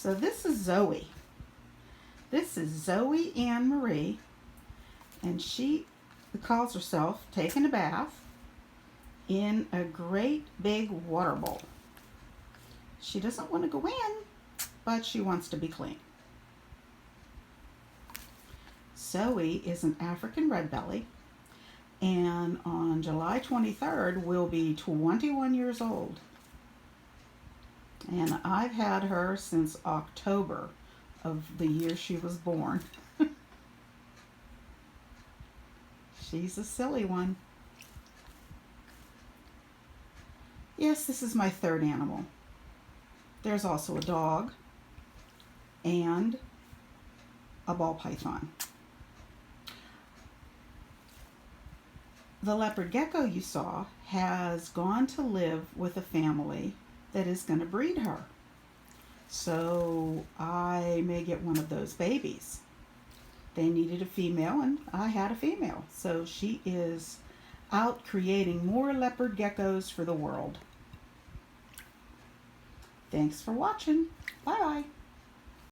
So this is Zoe. This is Zoe Ann Marie, and she calls herself taking a bath in a great big water bowl. She doesn't want to go in, but she wants to be clean. Zoe is an African red belly, and on July 23rd will be 21 years old. And I've had her since October of the year she was born. She's a silly one. Yes, this is my third animal. There's also a dog and a ball python. The leopard gecko you saw has gone to live with a family that is going to breed her. So I may get one of those babies. They needed a female and I had a female. So she is out creating more leopard geckos for the world. Thanks for watching. Bye-bye.